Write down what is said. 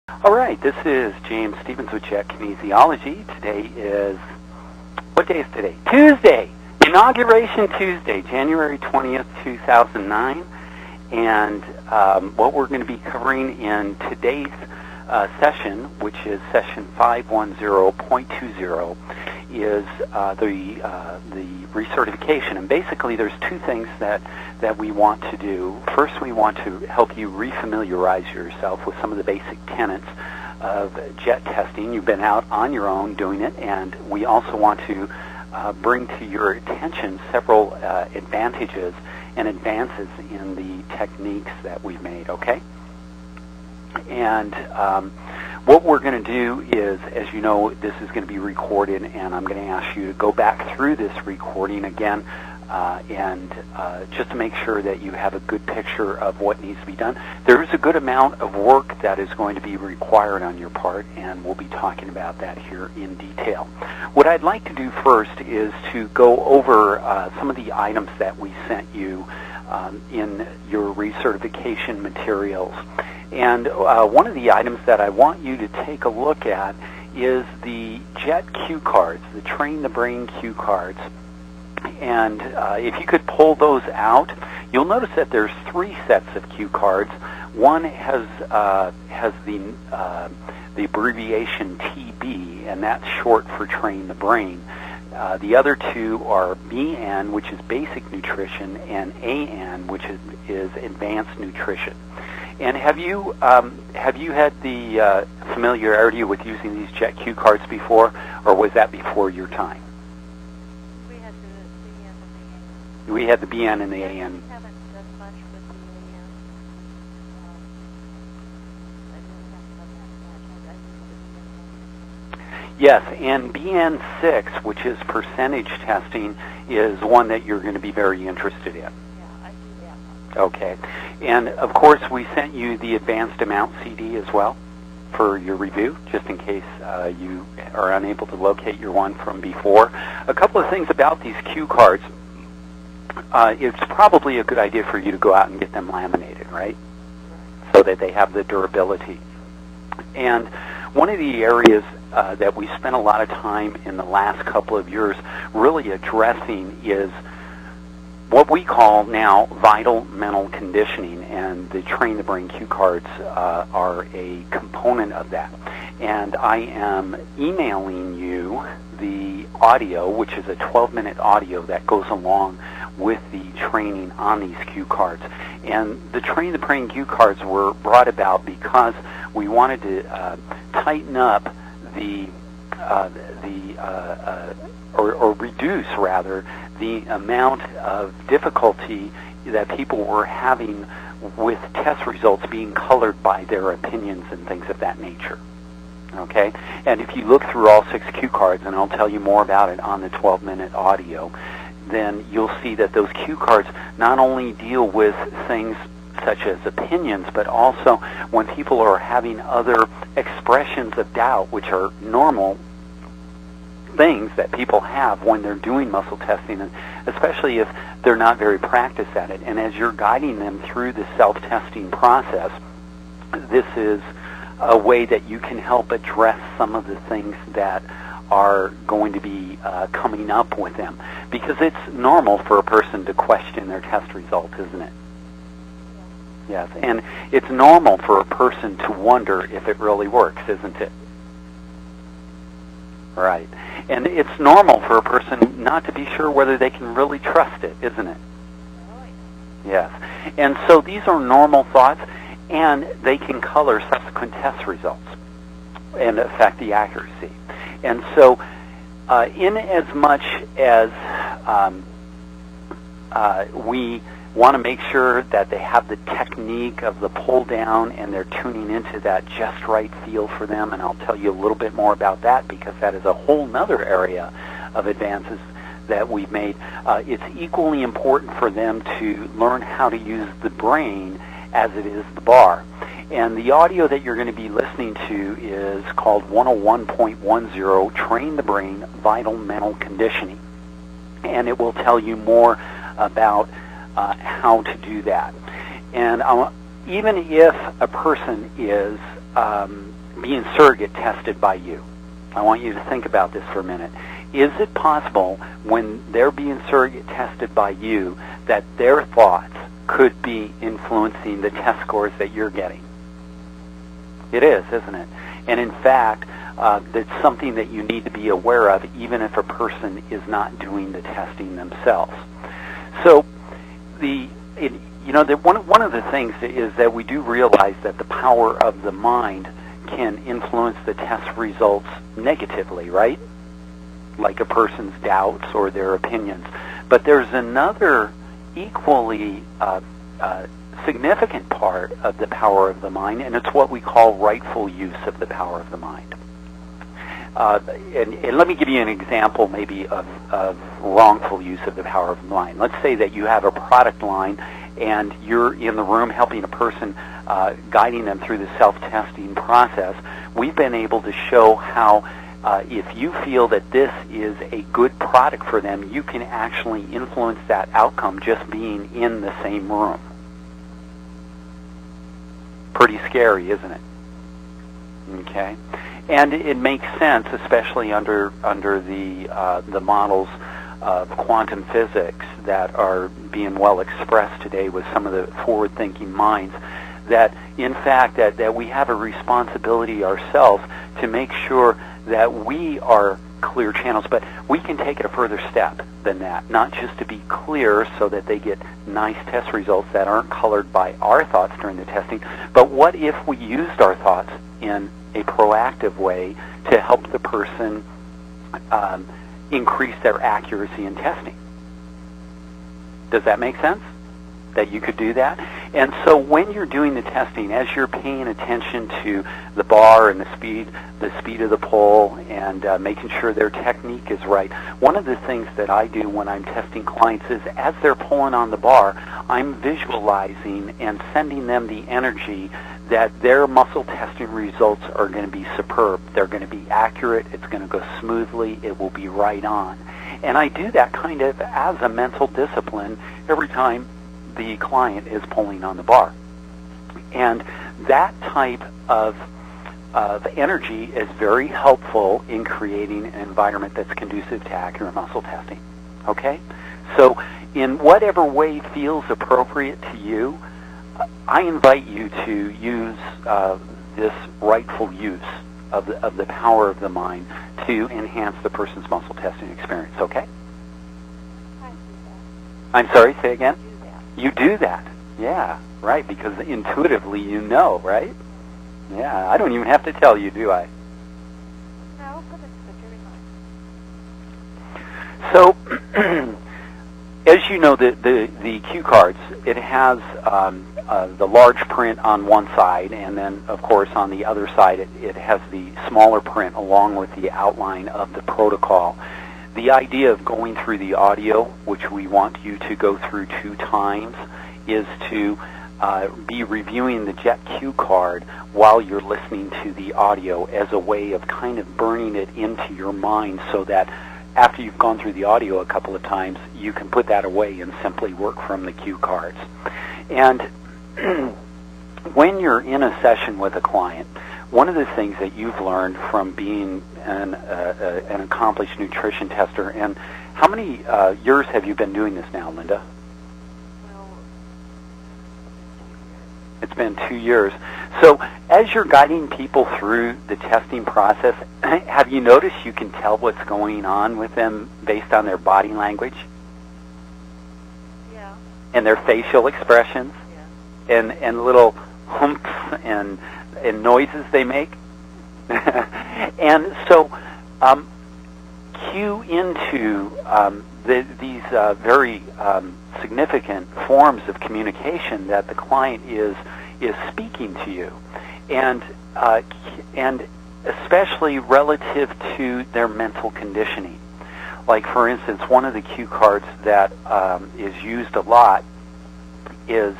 All right, this is James Stevens with Jet Kinesiology. Today is, what day is today? Tuesday! Inauguration Tuesday, January 20th, 2009. And what we're going to be covering in today's session, which is session 510.20, is the recertification. And basically there's two things that we want to do. First, we want to help you refamiliarize yourself with some of the basic tenets of jet testing. You've been out on your own doing it, and we also want to bring to your attention several advantages and advances in the techniques that we've made, okay? And what we're going to do is, as you know, this is going to be recorded, and I'm going to ask you to go back through this recording again and just to make sure that you have a good picture of what needs to be done. There is a good amount of work that is going to be required on your part, and we'll be talking about that here in detail. What I'd like to do first is to go over some of the items that we sent you in your recertification materials. And one of the items that I want you to take a look at is the JET cue cards, the Train the Brain cue cards. And if you could pull those out, you'll notice that there's three sets of cue cards. One has the abbreviation TB, and that's short for Train the Brain. The other two are BN, which is Basic Nutrition, and AN, which is Advanced Nutrition. And have you had the familiarity with using these JET cue cards before, or was that before your time? We had the BN and the AN. We haven't done much with the AN. Yes, and BN6, which is percentage testing, is one that you're going to be very interested in. Yeah, I do that one. Okay. And, of course, we sent you the Advanced Amount CD as well for your review, just in case you are unable to locate your one from before. A couple of things about these cue cards. It's probably a good idea for you to go out and get them laminated, right? So that they have the durability. And one of the areas that we spent a lot of time in the last couple of years really addressing is what we call now vital mental conditioning, and the Train the Brain cue cards are a component of that. And I am emailing you the audio, which is a 12-minute audio that goes along with the training on these cue cards. And the Train the Brain cue cards were brought about because we wanted to tighten up or reduce rather the amount of difficulty that people were having with test results being colored by their opinions and things of that nature. Okay? And if you look through all 6 cue cards, and I'll tell you more about it on the 12-minute audio, then you'll see that those cue cards not only deal with things such as opinions, but also when people are having other expressions of doubt, which are normal things that people have when they're doing muscle testing, and especially if they're not very practiced at it. And as you're guiding them through the self-testing process, this is a way that you can help address some of the things that are going to be coming up with them. Because it's normal for a person to question their test results, isn't it? Yes, and it's normal for a person to wonder if it really works, isn't it? Right. And it's normal for a person not to be sure whether they can really trust it, isn't it? Yes. And so these are normal thoughts, and they can color subsequent test results and affect the accuracy. And so in as much as we want to make sure that they have the technique of the pull down and they're tuning into that just right feel for them, and I'll tell you a little bit more about that because that is a whole nother area of advances that we've made. It's equally important for them to learn how to use the brain as it is the bar. And the audio that you're going to be listening to is called 101.10, Train the Brain, Vital Mental Conditioning. And it will tell you more about how to do that. And even if a person is being surrogate tested by you. I want you to think about this for a minute. Is it possible when they're being surrogate tested by you that their thoughts could be influencing the test scores that you're getting? It is, isn't it? And in fact, that's something that you need to be aware of even if a person is not doing the testing themselves. So one of the things is that we do realize that the power of the mind can influence the test results negatively, right? Like a person's doubts or their opinions. But there's another equally significant part of the power of the mind, and it's what we call rightful use of the power of the mind. And let me give you an example maybe of wrongful use of the power of the mind. Let's say that you have a product line and you're in the room helping a person, guiding them through the self-testing process. We've been able to show how if you feel that this is a good product for them, you can actually influence that outcome just being in the same room. Pretty scary, isn't it? Okay, and it makes sense, especially under the models of quantum physics that are being well expressed today with some of the forward-thinking minds. That in fact that we have a responsibility ourselves to make sure that we are clear channels, but we can take it a further step than that, not just to be clear so that they get nice test results that aren't colored by our thoughts during the testing, but what if we used our thoughts in a proactive way to help the person increase their accuracy in testing? Does that make sense? That you could do that? And so when you're doing the testing, as you're paying attention to the bar and the speed of the pull, and making sure their technique is right, one of the things that I do when I'm testing clients is as they're pulling on the bar, I'm visualizing and sending them the energy that their muscle testing results are going to be superb. They're going to be accurate. It's going to go smoothly. It will be right on. And I do that kind of as a mental discipline every time the client is pulling on the bar. And that type of energy is very helpful in creating an environment that's conducive to accurate muscle testing. Okay? So in whatever way feels appropriate to you, I invite you to use this rightful use of the power of the mind to enhance the person's muscle testing experience. Okay? I'm sorry, say again? You do that. Yeah, right, because intuitively you know, right? Yeah, I don't even have to tell you, do I? No, but it's very nice. So, as you know, the cue cards, it has the large print on one side, and then, of course, on the other side, it has the smaller print along with the outline of the protocol. The idea of going through the audio, which we want you to go through 2 times, is to be reviewing the jet cue card while you're listening to the audio as a way of kind of burning it into your mind so that after you've gone through the audio a couple of times, you can put that away and simply work from the cue cards. And when you're in a session with a client, one of the things that you've learned from being an accomplished nutrition tester, and how many years have you been doing this now, Linda? Well, It's been 2 years. So as you're guiding people through the testing process, have you noticed you can tell what's going on with them based on their body language? yeah. And their facial expressions? Yeah. And little humps and noises they make? And so cue into these very significant forms of communication that the client is speaking to you, and especially relative to their mental conditioning. Like, for instance, one of the cue cards that is used a lot is